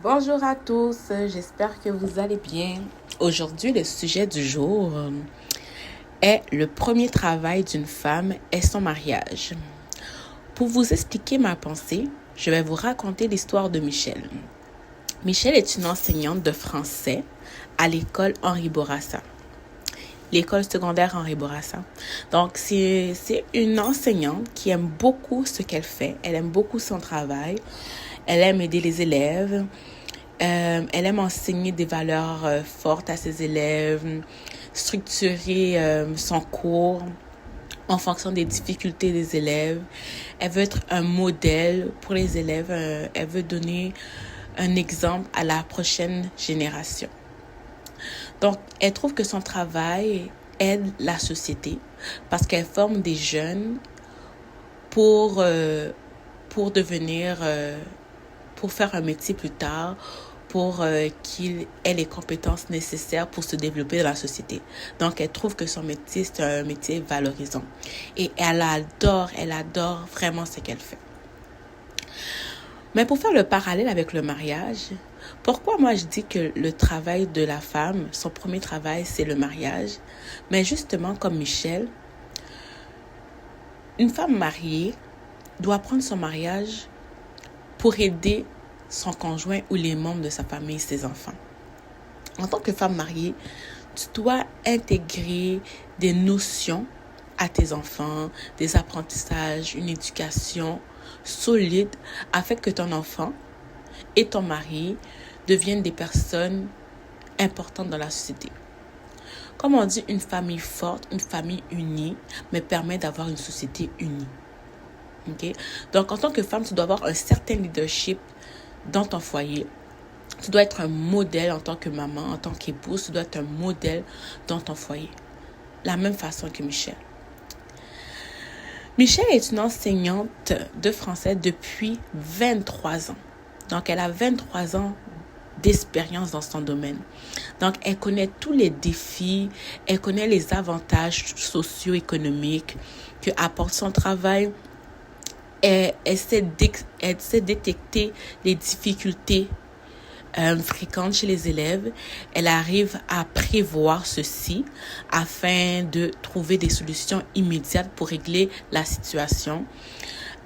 Bonjour à tous, j'espère que vous allez bien. Aujourd'hui, le sujet du jour est le premier travail d'une femme et son mariage. Pour vous expliquer ma pensée, je vais vous raconter l'histoire de Michel. Michel est une enseignante de français à l'école Henri Bourassa. L'école secondaire Henri Bourassa. Donc, c'est une enseignante qui aime beaucoup ce qu'elle fait. Elle aime beaucoup son travail. Elle aime aider les élèves. Elle aime enseigner des valeurs fortes à ses élèves, structurer son cours en fonction des difficultés des élèves. Elle veut être un modèle pour les élèves. Elle veut donner un exemple à la prochaine génération. Donc, elle trouve que son travail aide la société parce qu'elle forme des jeunes pour devenir, pour faire un métier plus tard, pour qu'il ait les compétences nécessaires pour se développer dans la société. Donc, elle trouve que son métier, c'est un métier valorisant. Et elle adore vraiment ce qu'elle fait. Mais pour faire le parallèle avec le mariage, pourquoi moi je dis que le travail de la femme, son premier travail, c'est le mariage? Mais justement, comme Michel, une femme mariée doit prendre son mariage pour aider son conjoint ou les membres de sa famille, ses enfants. En tant que femme mariée, tu dois intégrer des notions à tes enfants, des apprentissages, une éducation solide afin que ton enfant et ton mari deviennent des personnes importantes dans la société. Comme on dit, une famille forte, une famille unie, mais permet d'avoir une société unie. Okay? Donc, en tant que femme, tu dois avoir un certain leadership dans ton foyer. Tu dois être un modèle en tant que maman, en tant qu'épouse. Tu dois être un modèle dans ton foyer. La même façon que Michel. Michel est une enseignante de français depuis 23 ans. Donc, elle a 23 ans d'expérience dans son domaine. Donc, elle connaît tous les défis, elle connaît les avantages socio-économiques que apporte son travail. Elle sait détecter les difficultés fréquentes chez les élèves. Elle arrive à prévoir ceci afin de trouver des solutions immédiates pour régler la situation.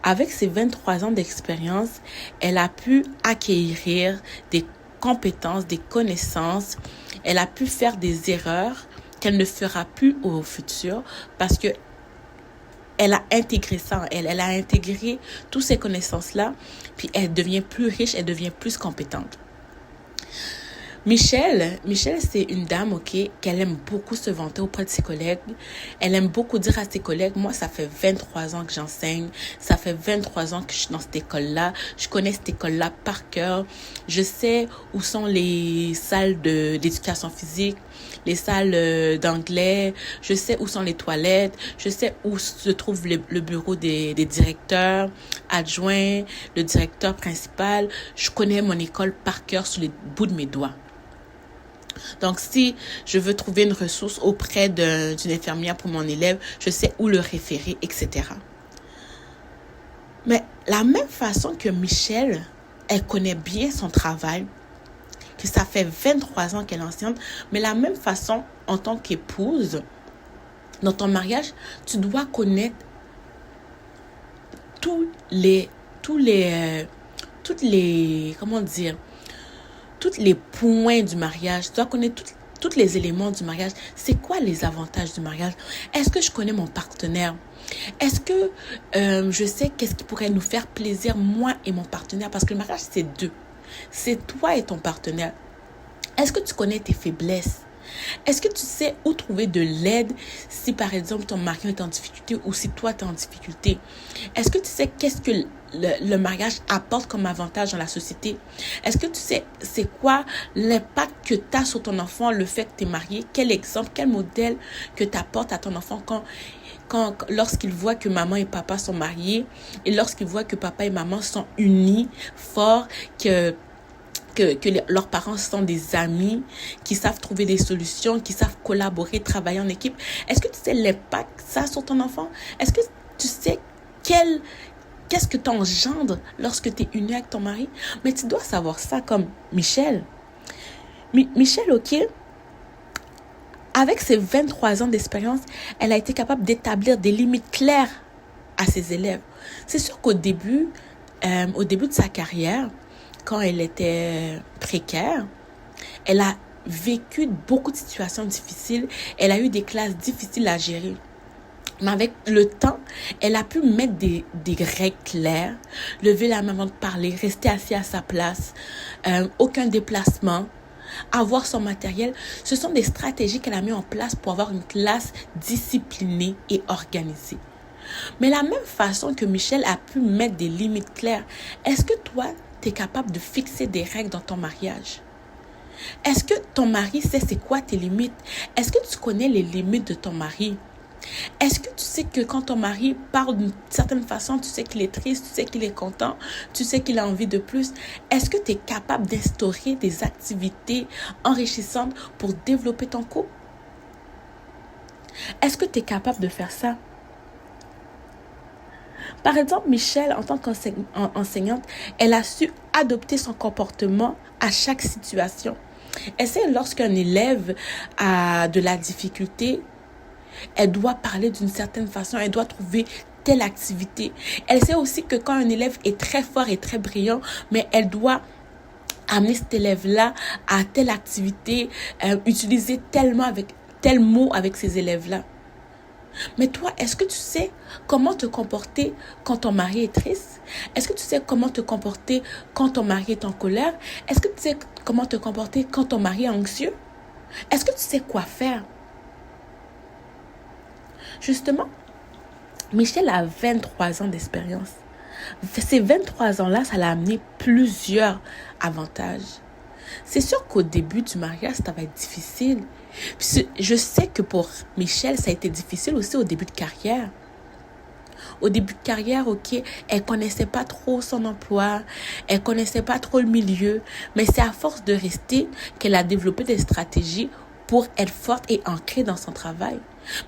Avec ses 23 ans d'expérience, elle a pu acquérir des compétences, des connaissances. Elle a pu faire des erreurs qu'elle ne fera plus au futur parce que elle a intégré ça en elle. Elle a intégré toutes ces connaissances-là, puis elle devient plus riche, elle devient plus compétente. Michel, c'est une dame, qu'elle aime beaucoup se vanter auprès de ses collègues. Elle aime beaucoup dire à ses collègues, moi, ça fait 23 ans que j'enseigne. Ça fait 23 ans que je suis dans cette école-là. Je connais cette école-là par cœur. Je sais où sont les salles d'éducation physique, les salles d'anglais. Je sais où sont les toilettes. Je sais où se trouve le bureau des directeurs adjoints, le directeur principal. Je connais mon école par cœur sur les bouts de mes doigts. Donc, si je veux trouver une ressource auprès d'une infirmière pour mon élève, je sais où le référer, etc. Mais la même façon que Michel, elle connaît bien son travail, que ça fait 23 ans qu'elle enseigne, mais la même façon, en tant qu'épouse, dans ton mariage, tu dois connaître tous les points du mariage. Tu dois connaître tous les éléments du mariage. C'est quoi les avantages du mariage? Est-ce que je connais mon partenaire? Est-ce que je sais qu'est-ce qui pourrait nous faire plaisir, moi et mon partenaire? Parce que le mariage, c'est deux. C'est toi et ton partenaire. Est-ce que tu connais tes faiblesses? Est-ce que tu sais où trouver de l'aide si, par exemple, ton mari est en difficulté ou si toi, tu es en difficulté? Est-ce que tu sais qu'est-ce que le mariage apporte comme avantage dans la société? Est-ce que tu sais c'est quoi l'impact que tu as sur ton enfant, le fait que tu es marié? Quel exemple, quel modèle que tu apportes à ton enfant lorsqu'il voit que maman et papa sont mariés et lorsqu'il voit que papa et maman sont unis, forts, que leurs parents sont des amis, qui savent trouver des solutions, qui savent collaborer, travailler en équipe. Est-ce que tu sais l'impact que ça a sur ton enfant? Est-ce que tu sais qu'est-ce que tu engendres lorsque tu es uni avec ton mari? Mais tu dois savoir ça comme Michel. Michel, ok, avec ses 23 ans d'expérience, elle a été capable d'établir des limites claires à ses élèves. C'est sûr qu'au début de sa carrière, quand elle était précaire, elle a vécu beaucoup de situations difficiles. Elle a eu des classes difficiles à gérer. Mais avec le temps, elle a pu mettre des règles claires, lever la main avant de parler, rester assis à sa place, aucun déplacement, avoir son matériel. Ce sont des stratégies qu'elle a mis en place pour avoir une classe disciplinée et organisée. Mais la même façon que Michel a pu mettre des limites claires, est-ce que toi, tu es capable de fixer des règles dans ton mariage? Est-ce que ton mari sait c'est quoi tes limites? Est-ce que tu connais les limites de ton mari? Est-ce que tu sais que quand ton mari parle d'une certaine façon, tu sais qu'il est triste, tu sais qu'il est content, tu sais qu'il a envie de plus? Est-ce que tu es capable d'instaurer des activités enrichissantes pour développer ton couple? Est-ce que tu es capable de faire ça? Par exemple, Michel, en tant qu'enseignante, elle a su adopter son comportement à chaque situation. Elle sait lorsqu'un élève a de la difficulté, elle doit parler d'une certaine façon, elle doit trouver telle activité. Elle sait aussi que quand un élève est très fort et très brillant, mais elle doit amener cet élève-là à telle activité, utiliser tel mot avec ces élèves-là. Mais toi, est-ce que tu sais comment te comporter quand ton mari est triste? Est-ce que tu sais comment te comporter quand ton mari est en colère? Est-ce que tu sais comment te comporter quand ton mari est anxieux? Est-ce que tu sais quoi faire? Justement, Michel a 23 ans d'expérience. Ces 23 ans-là, ça l'a amené plusieurs avantages. C'est sûr qu'au début du mariage, ça va être difficile. Puis je sais que pour Michel, ça a été difficile aussi au début de carrière. Au début de carrière, ok, elle connaissait pas trop son emploi, elle connaissait pas trop le milieu, mais c'est à force de rester qu'elle a développé des stratégies pour être forte et ancrée dans son travail.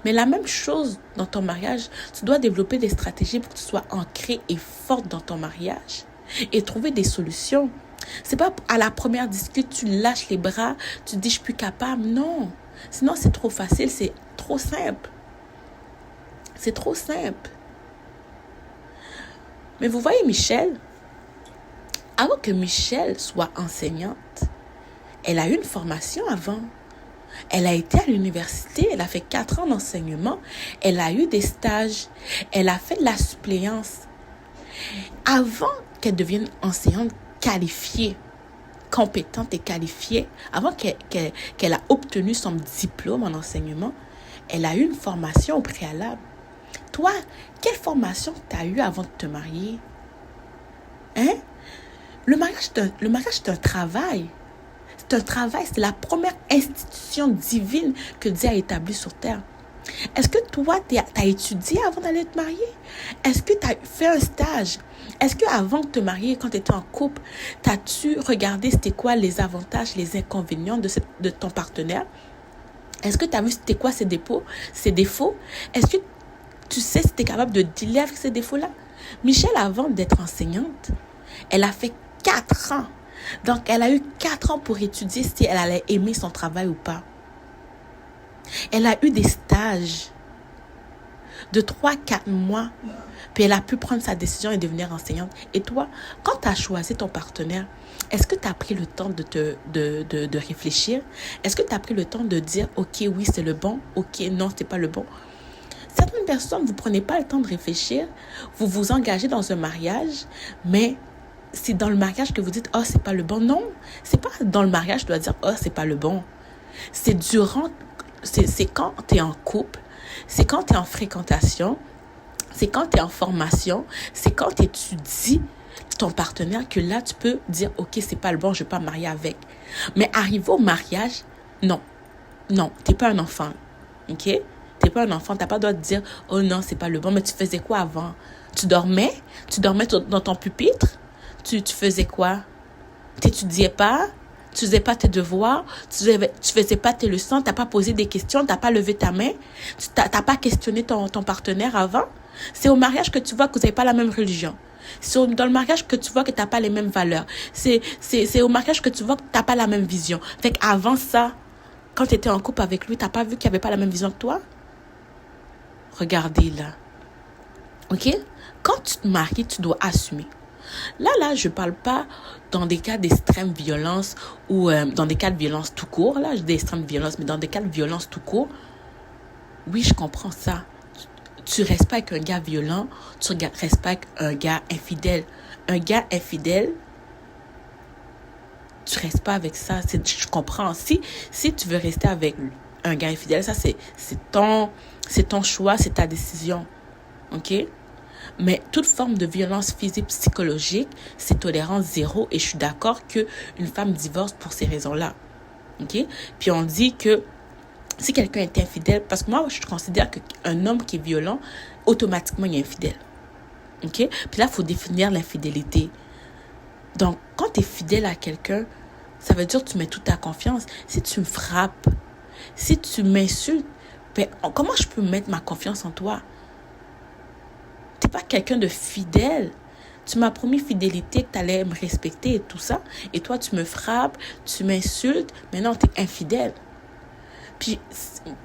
Mais la même chose dans ton mariage, tu dois développer des stratégies pour que tu sois ancrée et forte dans ton mariage et trouver des solutions. C'est pas à la première discute, tu lâches les bras, tu dis je suis plus capable. Non. Sinon, c'est trop facile, c'est trop simple. C'est trop simple. Mais vous voyez, Michel, avant que Michel soit enseignante, elle a eu une formation avant. Elle a été à l'université, elle a fait 4 ans d'enseignement, elle a eu des stages, elle a fait de la suppléance. Avant qu'elle devienne enseignante qualifiée, compétente et qualifiée, avant qu'elle a obtenu son diplôme en enseignement, elle a eu une formation au préalable. Toi, quelle formation tu as eue avant de te marier? Hein? Le mariage, c'est un travail. C'est un travail, c'est la première institution divine que Dieu a établie sur terre. Est-ce que toi, tu as étudié avant d'aller te marier? Est-ce que tu as fait un stage? Est-ce qu'avant de te marier, quand tu étais en couple, t'as-tu regardé c'était quoi les avantages, les inconvénients de ton partenaire? Est-ce que tu as vu c'était quoi ses défauts? Est-ce que tu sais si tu es capable de dealer avec ces défauts-là? Michel, avant d'être enseignante, elle a fait 4 ans. Donc, elle a eu 4 ans pour étudier si elle allait aimer son travail ou pas. Elle a eu des stages de 3-4 mois. Puis elle a pu prendre sa décision et devenir enseignante. Et toi, quand tu as choisi ton partenaire, est-ce que tu as pris le temps de réfléchir? Est-ce que tu as pris le temps de dire, ok, oui, c'est le bon, ok, non, c'est pas le bon? Certaines personnes, vous ne prenez pas le temps de réfléchir, vous vous engagez dans un mariage, mais c'est dans le mariage que vous dites, oh, c'est pas le bon. Non, c'est pas dans le mariage que tu dois dire, oh, c'est pas le bon. C'est quand tu es en couple, c'est quand tu es en fréquentation, c'est quand tu es en formation, c'est quand tu étudies ton partenaire que là, tu peux dire, ok, c'est pas le bon, je ne vais pas me marier avec. Mais arriver au mariage, non, tu n'es pas un enfant, ok? Tu n'es pas un enfant, tu n'as pas le droit de dire, oh non, c'est pas le bon, mais tu faisais quoi avant? Tu dormais dans ton pupitre? Tu faisais quoi? Tu n'étudiais pas? Tu faisais pas tes devoirs? Tu faisais pas tes leçons? Tu n'as pas posé des questions? Tu n'as pas levé ta main? Tu n'as pas questionné ton partenaire avant? C'est au mariage que tu vois que vous n'avez pas la même religion. C'est dans le mariage que tu vois que tu n'as pas les mêmes valeurs. C'est au mariage que tu vois que tu n'as pas la même vision. Fait qu'avant ça, quand tu étais en couple avec lui, tu n'as pas vu qu'il n'y avait pas la même vision que toi? Regardez là. OK? Quand tu te maries, tu dois assumer. Là, je parle pas dans des cas d'extrême violence ou dans des cas de violence tout court. Là, je dis extrême violence, mais dans des cas de violence tout court, oui, je comprends ça. Tu restes pas avec un gars violent, tu restes pas avec un gars infidèle. Un gars infidèle, tu restes pas avec ça. Je comprends. Si tu veux rester avec un gars infidèle, ça c'est ton choix, c'est ta décision. OK? Mais toute forme de violence physique, psychologique, c'est tolérance zéro. Et je suis d'accord qu'une femme divorce pour ces raisons-là. OK? Puis on dit que si quelqu'un est infidèle, parce que moi, je considère qu'un homme qui est violent, automatiquement, il est infidèle. OK? Puis là, il faut définir l'infidélité. Donc, quand tu es fidèle à quelqu'un, ça veut dire que tu mets toute ta confiance. Si tu me frappes, si tu m'insultes, ben, comment je peux mettre ma confiance en toi? Tu n'es pas quelqu'un de fidèle. Tu m'as promis fidélité, que tu allais me respecter et tout ça. Et toi, tu me frappes, tu m'insultes. Maintenant, tu es infidèle. Puis,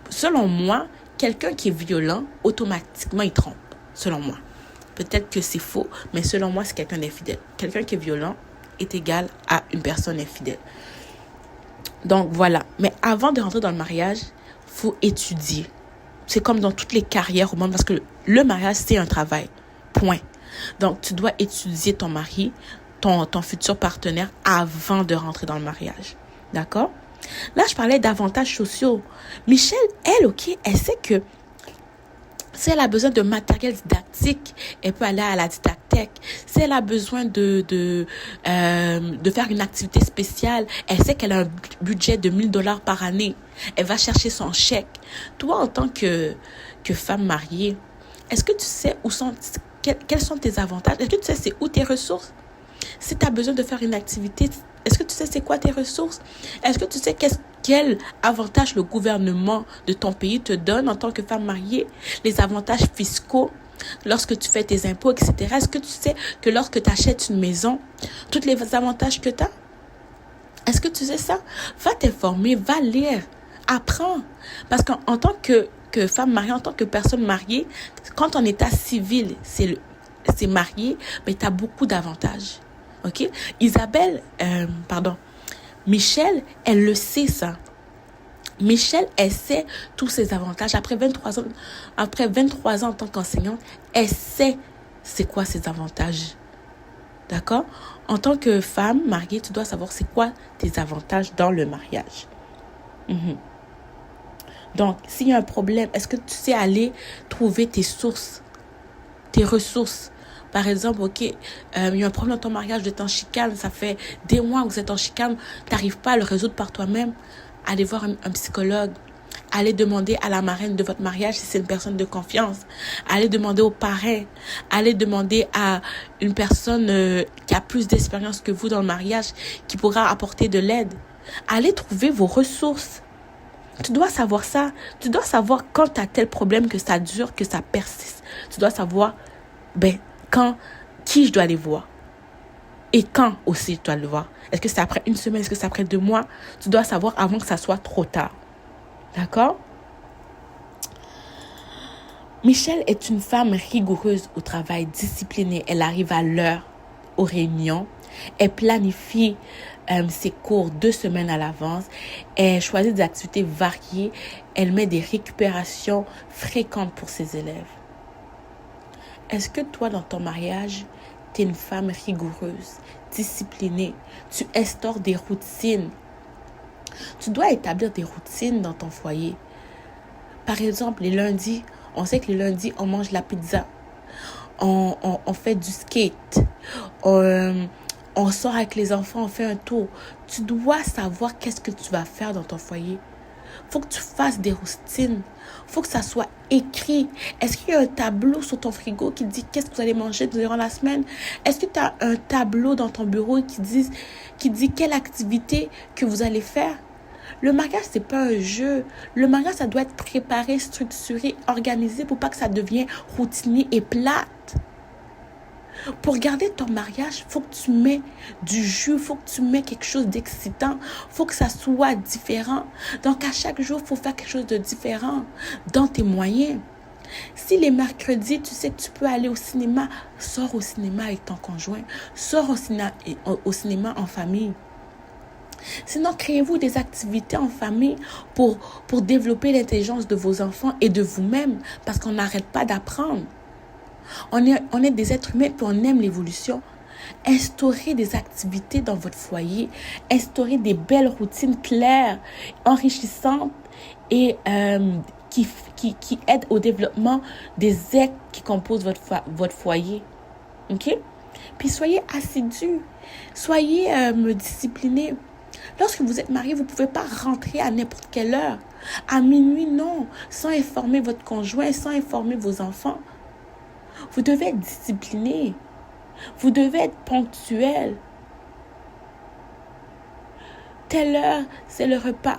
selon moi, quelqu'un qui est violent, automatiquement, il trompe. Selon moi. Peut-être que c'est faux, mais selon moi, c'est quelqu'un d'infidèle. Quelqu'un qui est violent est égal à une personne infidèle. Donc, voilà. Mais avant de rentrer dans le mariage, il faut étudier. C'est comme dans toutes les carrières au monde, parce que le mariage, c'est un travail. Point. Donc, tu dois étudier ton mari, ton futur partenaire, avant de rentrer dans le mariage. D'accord? Là, je parlais d'avantages sociaux. Michelle, elle, OK, elle sait que si elle a besoin de matériel didactique, elle peut aller à la didactèque. Si elle a besoin de faire une activité spéciale, elle sait qu'elle a un budget de $1,000 par année. Elle va chercher son chèque. Toi, en tant que femme mariée, est-ce que tu sais quels sont tes avantages? Est-ce que tu sais c'est où tes ressources? Si tu as besoin de faire une activité, est-ce que tu sais c'est quoi tes ressources? Est-ce que tu sais quel avantage le gouvernement de ton pays te donne en tant que femme mariée? Les avantages fiscaux lorsque tu fais tes impôts, etc. Est-ce que tu sais que lorsque tu achètes une maison, tous les avantages que tu as? Est-ce que tu sais ça? Va t'informer, va lire, apprends. Parce qu'en tant que femme mariée, en tant que personne mariée, quand en état civil, c'est marié, mais tu as beaucoup d'avantages. OK? Michelle, elle le sait ça. Michelle, elle sait tous ses avantages. Après 23 ans en tant qu'enseignante, elle sait c'est quoi ses avantages. D'accord? En tant que femme mariée, tu dois savoir c'est quoi tes avantages dans le mariage. Donc, s'il y a un problème, est-ce que tu sais aller trouver tes sources, tes ressources? Par exemple, OK, il y a un problème dans ton mariage, vous êtes en chicane, ça fait des mois que vous êtes en chicane, tu n'arrives pas à le résoudre par toi-même. Allez voir un psychologue. Allez demander à la marraine de votre mariage si c'est une personne de confiance. Allez demander au parrain. Allez demander à une personne qui a plus d'expérience que vous dans le mariage, qui pourra apporter de l'aide. Allez trouver vos ressources. Tu dois savoir ça. Tu dois savoir quand tu as tel problème, que ça dure, que ça persiste. Tu dois savoir, qui je dois aller voir. Et quand aussi je dois le voir. Est-ce que c'est après une semaine? Est-ce que c'est après 2 mois? Tu dois savoir avant que ça soit trop tard. D'accord? Michelle est une femme rigoureuse au travail, disciplinée. Elle arrive à l'heure aux réunions. Elle planifie ses cours 2 semaines à l'avance. Elle choisit des activités variées. Elle met des récupérations fréquentes pour ses élèves. Est-ce que toi, dans ton mariage, tu es une femme rigoureuse, disciplinée? Tu instaures des routines. Tu dois établir des routines dans ton foyer. Par exemple, les lundis, on sait que les lundis, on mange la pizza. On fait du skate. On sort avec les enfants, on fait un tour. Tu dois savoir qu'est-ce que tu vas faire dans ton foyer. Faut que tu fasses des routines. Faut que ça soit écrit. Est-ce qu'il y a un tableau sur ton frigo qui dit qu'est-ce que vous allez manger durant la semaine? Est-ce que tu as un tableau dans ton bureau qui dit quelle activité que vous allez faire? Le mariage, c'est pas un jeu. Le mariage, ça doit être préparé, structuré, organisé pour pas que ça devienne routinier et plate. Pour garder ton mariage, il faut que tu mets du jus, il faut que tu mets quelque chose d'excitant, il faut que ça soit différent. Donc, à chaque jour, il faut faire quelque chose de différent dans tes moyens. Si les mercredis, tu sais que tu peux aller au cinéma, sors au cinéma avec ton conjoint, sors au cinéma en famille. Sinon, créez-vous des activités en famille pour développer l'intelligence de vos enfants et de vous-même, parce qu'on n'arrête pas d'apprendre. On est des êtres humains, puis on aime l'évolution. Instaurez des activités dans votre foyer. Instaurez des belles routines claires, enrichissantes et qui aident au développement des êtres qui composent votre foyer. OK? Puis soyez assidus. Soyez disciplinés. Lorsque vous êtes marié, vous ne pouvez pas rentrer à n'importe quelle heure. À minuit, non. Sans informer votre conjoint, sans informer vos enfants. Vous devez être discipliné. Vous devez être ponctuel. Telle heure, c'est le repas.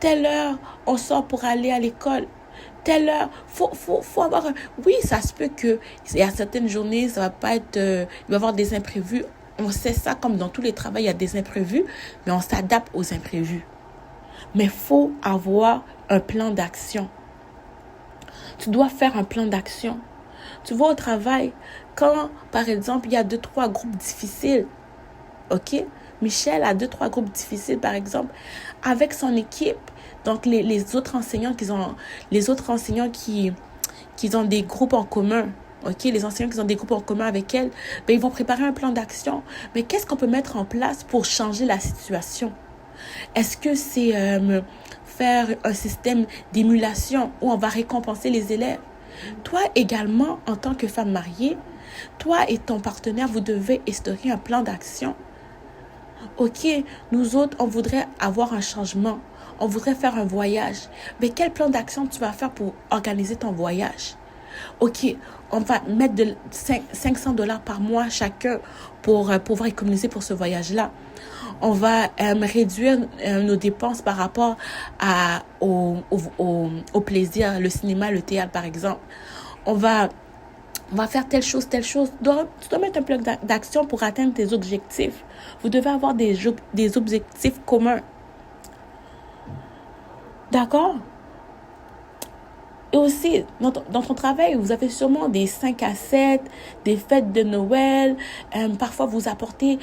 Telle heure, on sort pour aller à l'école. Telle heure, faut avoir un... Oui, ça se peut que il y a certaines journées, ça va pas être... il va y avoir des imprévus. On sait ça, comme dans tous les travaux, il y a des imprévus, mais on s'adapte aux imprévus. Mais il faut avoir un plan d'action. Tu dois faire un plan d'action. Tu vois, au travail, quand, par exemple, il y a 2-3 groupes difficiles, OK? Michel a 2-3 groupes difficiles, par exemple, avec son équipe. Donc, les autres enseignants qui ont des groupes en commun, OK? Les enseignants qui ont des groupes en commun avec elle, ben, ils vont préparer un plan d'action. Mais qu'est-ce qu'on peut mettre en place pour changer la situation? Est-ce que c'est faire un système d'émulation où on va récompenser les élèves? Toi également, en tant que femme mariée, toi et ton partenaire, vous devez instaurer un plan d'action. OK, nous autres, on voudrait avoir un changement. On voudrait faire un voyage. Mais quel plan d'action tu vas faire pour organiser ton voyage? OK, on va mettre de $500 par mois chacun pour pouvoir économiser pour ce voyage-là. On va réduire nos dépenses par rapport au plaisir, le cinéma, le théâtre, par exemple. On va faire telle chose. Tu dois mettre un plan d'action pour atteindre tes objectifs. Vous devez avoir des objectifs communs. D'accord? Et aussi, dans ton travail, vous avez sûrement des 5 à 7, des fêtes de Noël. Parfois, vous apportez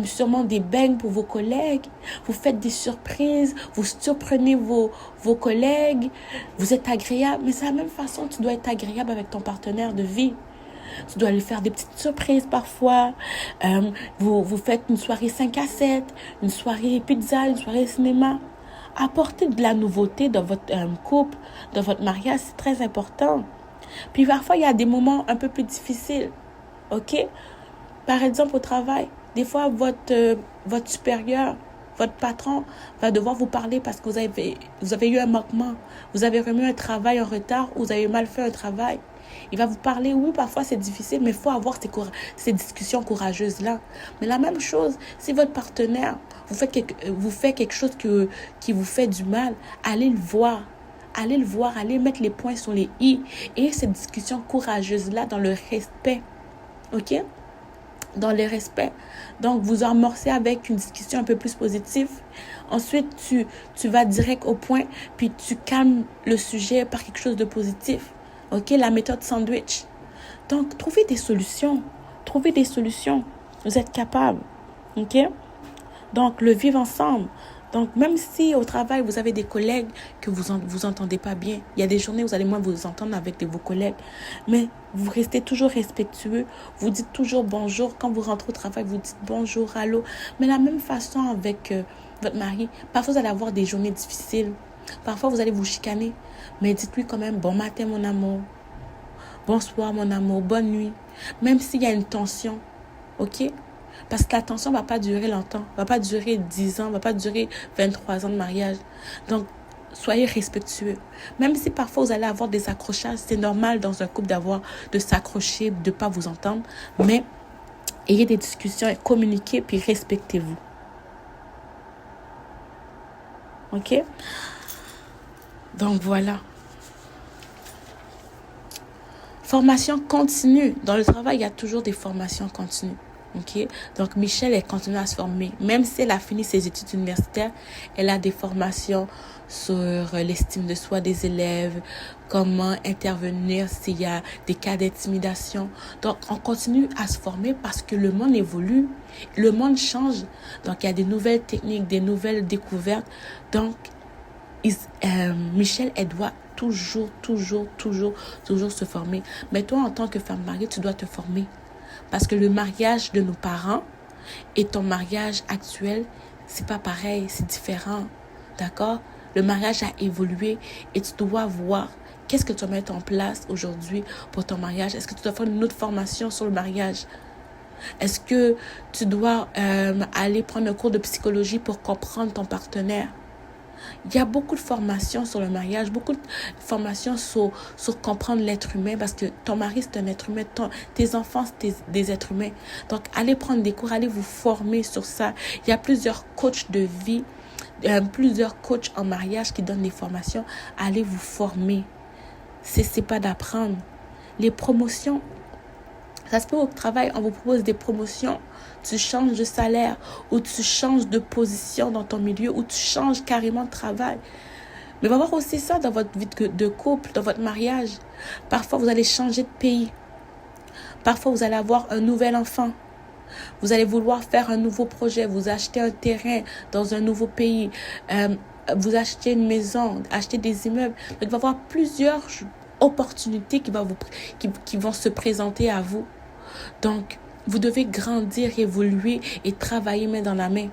sûrement des beignes pour vos collègues. Vous faites des surprises. Vous surprenez vos collègues. Vous êtes agréable. Mais c'est la même façon, tu dois être agréable avec ton partenaire de vie. Tu dois lui faire des petites surprises parfois. Vous faites une soirée 5 à 7, une soirée pizza, une soirée cinéma. Apporter de la nouveauté dans votre couple, dans votre mariage, c'est très important. Puis parfois, il y a des moments un peu plus difficiles. OK? Par exemple, au travail, des fois, votre supérieur, votre patron va devoir vous parler parce que vous avez eu un manquement. Vous avez remis un travail en retard ou vous avez mal fait un travail. Il va vous parler, oui, parfois c'est difficile, mais il faut avoir ces discussions courageuses-là. Mais la même chose, si votre partenaire vous fait quelque chose qui vous fait du mal, allez le voir. Allez mettre les points sur les i. Et cette discussion courageuse-là dans le respect. OK? Dans le respect. Donc, vous amorcez avec une discussion un peu plus positive. Ensuite, tu vas direct au point, puis tu calmes le sujet par quelque chose de positif. OK? La méthode sandwich. Donc, trouvez des solutions. Vous êtes capable. OK? Donc, le vivre ensemble. Donc, même si au travail, vous avez des collègues que vous entendez pas bien, il y a des journées où vous allez moins vous entendre avec vos collègues, mais vous restez toujours respectueux, vous dites toujours bonjour. Quand vous rentrez au travail, vous dites bonjour, allô. Mais la même façon avec votre mari, parfois vous allez avoir des journées difficiles, parfois vous allez vous chicaner, mais dites-lui quand même bon matin mon amour, bonsoir mon amour, bonne nuit, même s'il y a une tension, ok? Parce que la tension ne va pas durer longtemps, ne va pas durer 10 ans, ne va pas durer 23 ans de mariage. Donc, soyez respectueux. Même si parfois vous allez avoir des accrochages, c'est normal dans un couple de s'accrocher, de ne pas vous entendre. Mais ayez des discussions, communiquez, puis respectez-vous. OK? Donc, voilà. Formation continue. Dans le travail, il y a toujours des formations continues. Okay? Donc, Michelle, elle continue à se former. Même si elle a fini ses études universitaires, elle a des formations sur l'estime de soi des élèves, comment intervenir s'il y a des cas d'intimidation. Donc, on continue à se former parce que le monde évolue, le monde change. Donc, il y a des nouvelles techniques, des nouvelles découvertes. Donc, Michelle, elle doit toujours se former. Mais toi, en tant que femme mariée, tu dois te former. Parce que le mariage de nos parents et ton mariage actuel, c'est pas pareil, c'est différent. D'accord? Le mariage a évolué et tu dois voir qu'est-ce que tu vas mettre en place aujourd'hui pour ton mariage. Est-ce que tu dois faire une autre formation sur le mariage? Est-ce que tu dois aller prendre un cours de psychologie pour comprendre ton partenaire? Il y a beaucoup de formations sur le mariage, beaucoup de formations sur comprendre l'être humain parce que ton mari, c'est un être humain, tes enfants, c'est des êtres humains. Donc, allez prendre des cours, allez vous former sur ça. Il y a plusieurs coachs de vie, plusieurs coachs en mariage qui donnent des formations. Allez vous former. C'est pas d'apprendre. Les promotions, ça se peut au travail, on vous propose des promotions. Tu changes de salaire ou tu changes de position dans ton milieu ou tu changes carrément de travail. Mais il va y avoir aussi ça dans votre vie de couple, dans votre mariage. Parfois, vous allez changer de pays. Parfois, vous allez avoir un nouvel enfant. Vous allez vouloir faire un nouveau projet. Vous achetez un terrain dans un nouveau pays. Vous achetez une maison, achetez des immeubles. Donc, il va y avoir plusieurs opportunités qui vont se présenter à vous. Donc, vous devez grandir, évoluer et travailler main dans la main.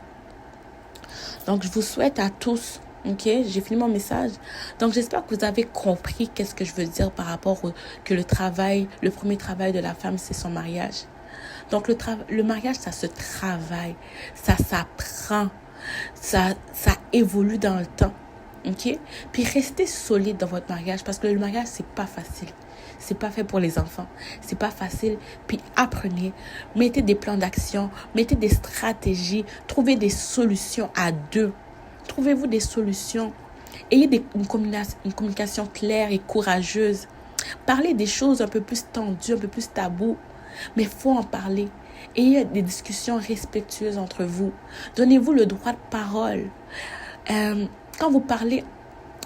Donc, je vous souhaite à tous, ok? J'ai fini mon message. Donc, j'espère que vous avez compris qu'est-ce que je veux dire par rapport que le premier travail de la femme, c'est son mariage. Donc, le mariage, ça se travaille, ça s'apprend, ça évolue dans le temps, ok? Puis, restez solide dans votre mariage parce que le mariage, c'est pas facile. C'est pas fait pour les enfants. C'est pas facile. Puis apprenez. Mettez des plans d'action. Mettez des stratégies. Trouvez des solutions à deux. Trouvez-vous des solutions. Ayez une communication claire et courageuse. Parlez des choses un peu plus tendues, un peu plus taboues. Mais il faut en parler. Ayez des discussions respectueuses entre vous. Donnez-vous le droit de parole. Quand vous parlez,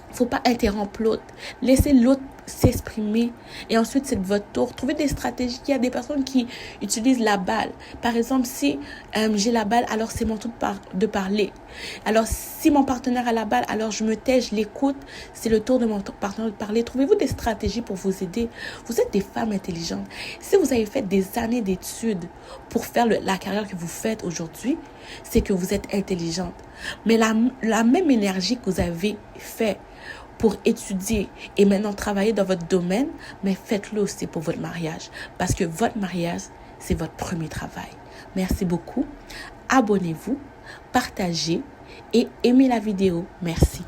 il ne faut pas interrompre l'autre. Laissez l'autre s'exprimer et ensuite c'est de votre tour. Trouvez des stratégies. Il y a des personnes qui utilisent la balle. Par exemple, si j'ai la balle, alors c'est mon tour de parler. Alors si mon partenaire a la balle, alors je me tais, je l'écoute. C'est le tour de mon partenaire de parler. Trouvez-vous des stratégies pour vous aider. Vous êtes des femmes intelligentes. Si vous avez fait des années d'études pour faire la carrière que vous faites aujourd'hui, c'est que vous êtes intelligente. Mais la même énergie que vous avez fait pour étudier et maintenant travailler dans votre domaine, mais faites-le aussi pour votre mariage. Parce que votre mariage, c'est votre premier travail. Merci beaucoup. Abonnez-vous, partagez et aimez la vidéo. Merci.